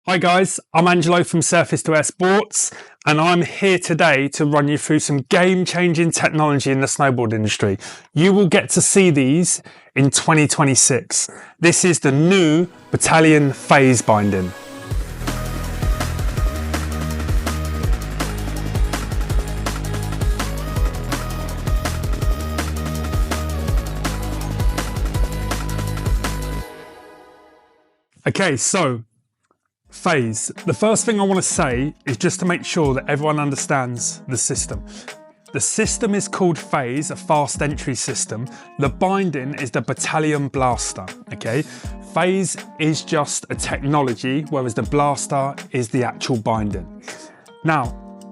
Hi guys, I'm Angelo from S2AS Sports and I'm here today to run you through some game-changing technology in the snowboard industry. You will get to see these in 2026. This is the new Bataleon phase binding. Okay, so phase. The first thing I want to say is just to make sure that everyone understands the system. The system is called phase, a fast entry system. The binding is the Bataleon Blaster, okay? Phase is just a technology, whereas the Blaster is the actual binding. Now,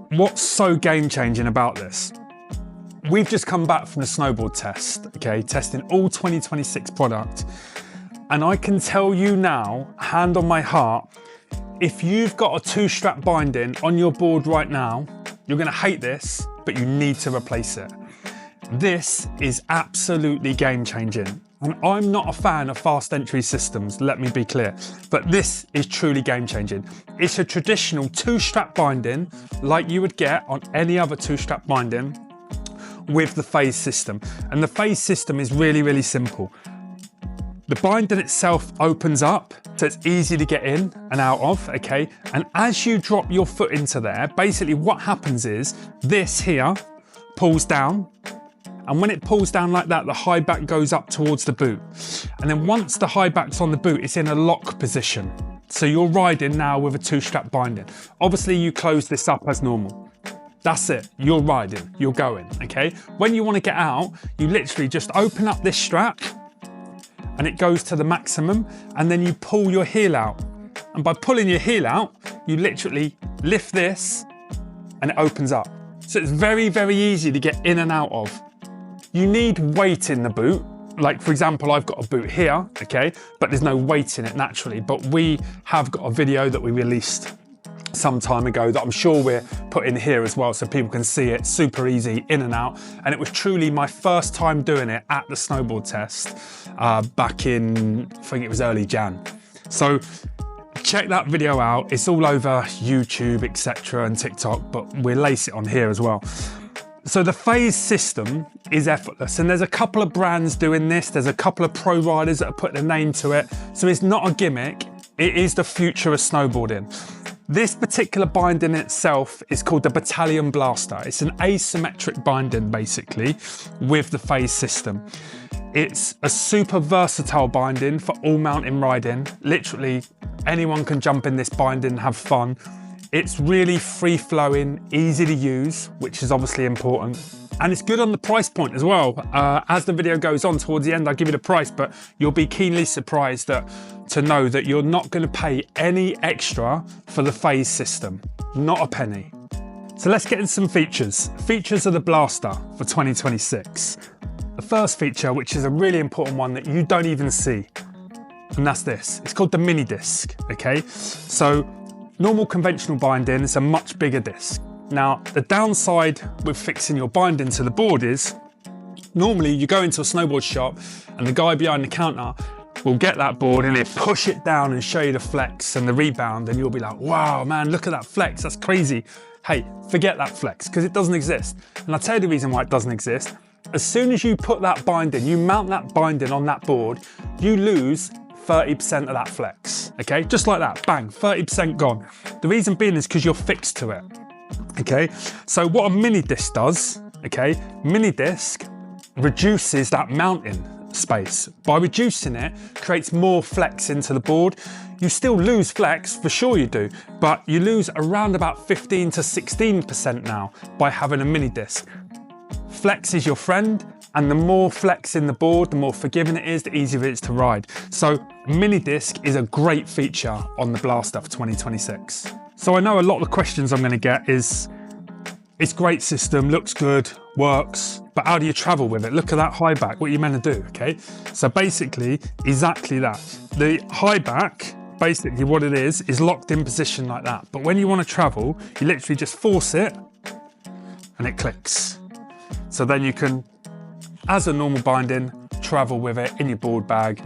what's so game-changing about this? We've just come back from the Snowboard test, okay? Testing all 2026 product. And I can tell you now, hand on my heart, if you've got a two-strap binding on your board right now, you're going to hate this, but you need to replace it. This is absolutely game-changing. And I'm not a fan of fast entry systems, let me be clear, but this is truly game-changing. It's a traditional two-strap binding like you would get on any other two-strap binding with the phase system. And the phase system is really, really simple. The binding itself opens up, so it's easy to get in and out of, okay? And as you drop your foot into there, basically what happens is this here pulls down, and when it pulls down like that, the high back goes up towards the boot. And then once the high back's on the boot, it's in a lock position. So you're riding now with a two-strap binding. Obviously, you close this up as normal. That's it, you're riding, you're going, okay? When you want to get out, you literally just open up this strap, and it goes to the maximum, and then you pull your heel out. And by pulling your heel out, you literally lift this and it opens up. So it's very, very easy to get in and out of. You need weight in the boot. Like for example, I've got a boot here, okay? But there's no weight in it naturally. But we have got a video that we released some time ago that I'm sure we're putting here as well so people can see it. Super easy in and out, and it was truly my first time doing it at the Snowboard test back in, I think it was early Jan. So check that video out. It's all over YouTube, etc. and TikTok, but we'll lace it on here as well. So the phase system is effortless, and there's a couple of brands doing this. There's a couple of pro riders that have put their name to it. So it's not a gimmick. It is the future of snowboarding. This particular binding itself is called the Bataleon Blaster. It's an asymmetric binding basically with the phase system. It's a super versatile binding for all mountain riding. Literally anyone can jump in this binding and have fun. It's really free flowing, easy to use, which is obviously important. And it's good on the price point as well. As the video goes on towards the end, I'll give you the price, but you'll be keenly surprised to know that you're not going to pay any extra for the phase system, not a penny. So let's get into some features. Features of the Blaster for 2026. The first feature, which is a really important one that you don't even see, and that's this. It's called the mini disc, okay? So normal conventional binding is a much bigger disc. Now, the downside with fixing your binding to the board is, normally you go into a snowboard shop and the guy behind the counter will get that board and he'll push it down and show you the flex and the rebound, and you'll be like, wow, man, look at that flex, that's crazy. Hey, forget that flex, because it doesn't exist. And I'll tell you the reason why it doesn't exist. As soon as you put that binding, you mount that binding on that board, you lose 30% of that flex, okay? Just like that, bang, 30% gone. The reason being is because you're fixed to it. Okay, so what a mini disc does, okay, mini disc reduces that mounting space. By reducing it, creates more flex into the board. You still lose flex, for sure you do, but you lose around about 15 to 16% now by having a mini disc. Flex is your friend, and the more flex in the board, the more forgiving it is, the easier it is to ride. So mini disc is a great feature on the Blaster for 2026. So I know a lot of the questions I'm going to get is, it's great system, looks good, works, but how do you travel with it? Look at that high back, what are you meant to do, okay? So basically, exactly that. The high back, basically what it is locked in position like that. But when you want to travel, you literally just force it and it clicks. So then you can, as a normal binding, travel with it in your board bag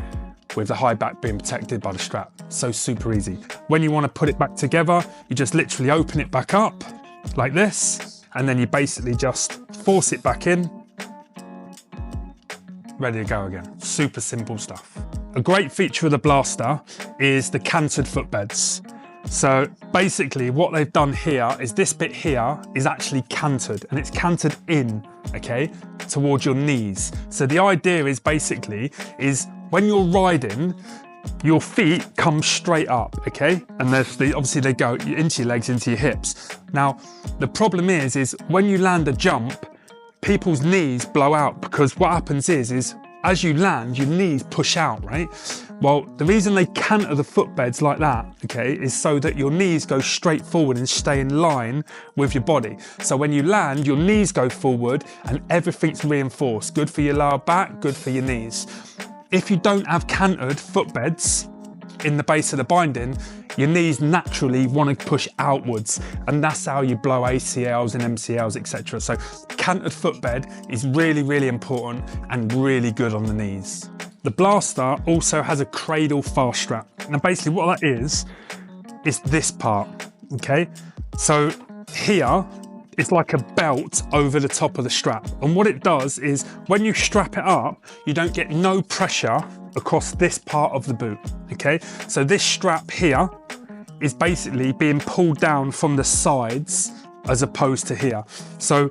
with the high back being protected by the strap. So super easy. When you want to put it back together, you just literally open it back up like this, and then you basically just force it back in, ready to go again. Super simple stuff. A great feature of the Blaster is the canted footbeds. So basically what they've done here is this bit here is actually canted, and it's canted in, okay, towards your knees. So the idea is basically when you're riding, your feet come straight up, okay? And obviously they go into your legs, into your hips. Now, the problem is when you land a jump, people's knees blow out, because what happens is as you land, your knees push out, right? Well, the reason they canter the footbeds like that, okay, is so that your knees go straight forward and stay in line with your body. So when you land, your knees go forward and everything's reinforced. Good for your lower back, good for your knees. If you don't have cantered footbeds in the base of the binding, your knees naturally want to push outwards, and that's how you blow ACLs and MCLs, etc. So cantered footbed is really, really important and really good on the knees. The Blaster also has a cradle fast strap. Now basically what that is this part, okay? So here, it's like a belt over the top of the strap. And what it does is when you strap it up, you don't get no pressure across this part of the boot, okay? So this strap here is basically being pulled down from the sides as opposed to here. So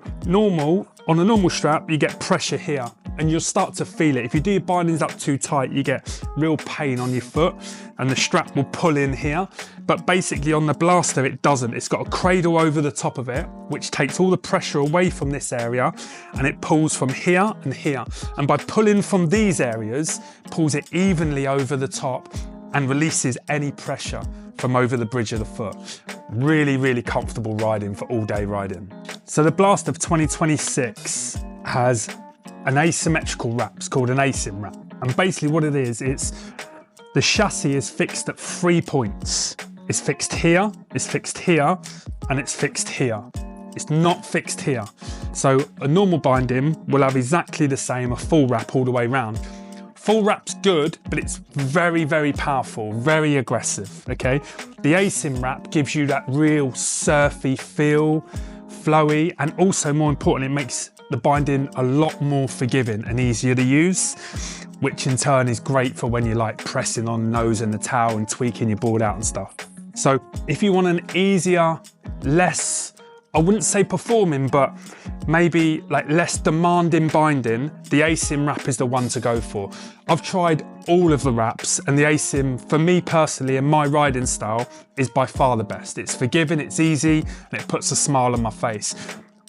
on a normal strap, you get pressure here and you'll start to feel it. If you do your bindings up too tight, you get real pain on your foot and the strap will pull in here. But basically on the Blaster, it doesn't. It's got a cradle over the top of it, which takes all the pressure away from this area, and it pulls from here and here. And by pulling from these areas, pulls it evenly over the top and releases any pressure from over the bridge of the foot. Really, really comfortable riding for all day riding. So the Blaster of 2026 has an asymmetrical wrap. It's called an Asym wrap. And basically what it is, the chassis is fixed at 3 points. It's fixed here, it's fixed here, and it's fixed here. It's not fixed here. So a normal binding will have exactly the same, a full wrap all the way around. Full wrap's good, but it's very, very powerful, very aggressive, okay? The Asym wrap gives you that real surfy feel, flowy, and also more importantly, it makes the binding a lot more forgiving and easier to use, which in turn is great for when you're like pressing on the nose and the towel and tweaking your board out and stuff. So if you want an easier, less, I wouldn't say performing, but maybe like less demanding binding, the Asym wrap is the one to go for. I've tried all of the wraps and the Asym, for me personally and my riding style, is by far the best. It's forgiving, it's easy, and it puts a smile on my face.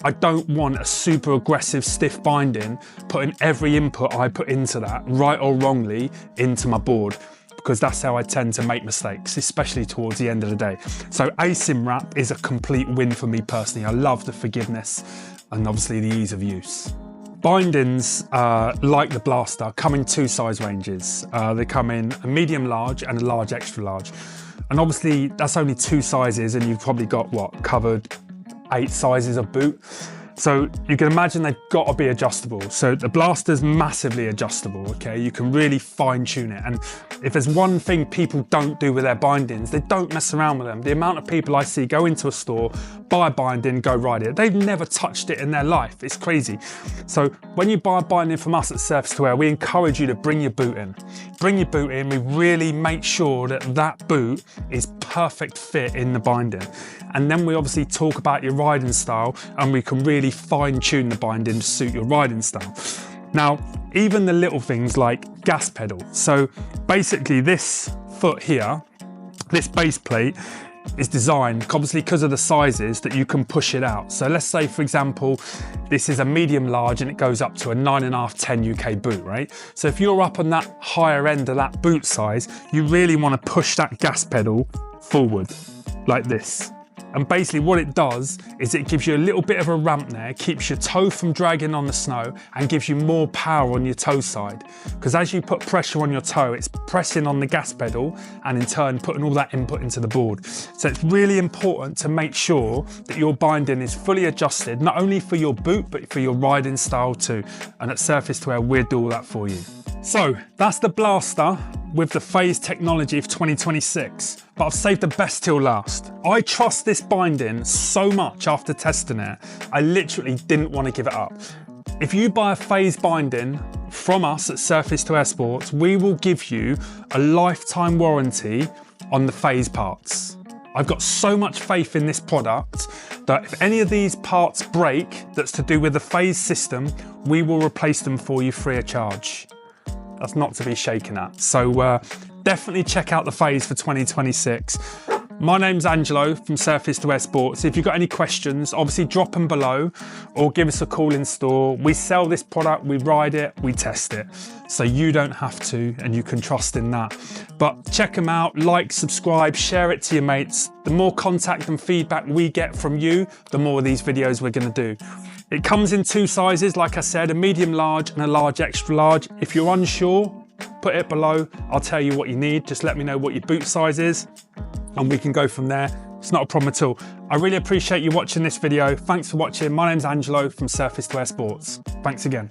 I don't want a super aggressive stiff binding, putting every input I put into that, right or wrongly, into my board, because that's how I tend to make mistakes, especially towards the end of the day. So Asym wrap is a complete win for me personally. I love the forgiveness and obviously the ease of use. Bindings, like the Blaster, come in 2 size ranges. They come in a medium large and a large extra large. And obviously that's only 2 sizes, and you've probably got covered 8 sizes of boot. So you can imagine they've got to be adjustable. So the Blaster's massively adjustable, okay? You can really fine tune it. And if there's one thing people don't do with their bindings, they don't mess around with them. The amount of people I see go into a store, buy a binding, go ride it. They've never touched it in their life. It's crazy. So when you buy a binding from us at Surface to Wear, we encourage you to bring your boot in. Bring your boot in. We really make sure that that boot is perfect fit in the binding. And then we obviously talk about your riding style, and we can really fine tune the binding to suit your riding style. Now, even the little things like gas pedal. So basically this foot here, this base plate, is designed, obviously because of the sizes, that you can push it out. So let's say, for example, this is a medium large and it goes up to a 9.5, 10 UK boot, right? So if you're up on that higher end of that boot size, you really want to push that gas pedal forward like this. And basically what it does is it gives you a little bit of a ramp there, keeps your toe from dragging on the snow, and gives you more power on your toe side. Because as you put pressure on your toe, it's pressing on the gas pedal and in turn putting all that input into the board. So it's really important to make sure that your binding is fully adjusted, not only for your boot, but for your riding style too. And at Surface to Wear, we'll do all that for you. So that's the Blaster. with the FASE technology for 2026, but I've saved the best till last. I trust this binding so much after testing it, I literally didn't want to give it up. If you buy a FASE binding from us at Surface2Air Sports, we will give you a lifetime warranty on the FASE parts. I've got so much faith in this product that if any of these parts break that's to do with the FASE system, we will replace them for you free of charge. That's not to be shaken at. So definitely check out the FASE for 2026. My name's Angelo from Surface2Air Sports. If you've got any questions, obviously drop them below or give us a call in store. We sell this product, we ride it, we test it. So you don't have to, and you can trust in that. But check them out, like, subscribe, share it to your mates. The more contact and feedback we get from you, the more of these videos we're gonna do. It comes in 2 sizes, like I said, a medium large and a large extra large. If you're unsure, put it below. I'll tell you what you need. Just let me know what your boot size is and we can go from there. It's not a problem at all. I really appreciate you watching this video. Thanks for watching. My name's Angelo from Surface2Air Sports. Thanks again.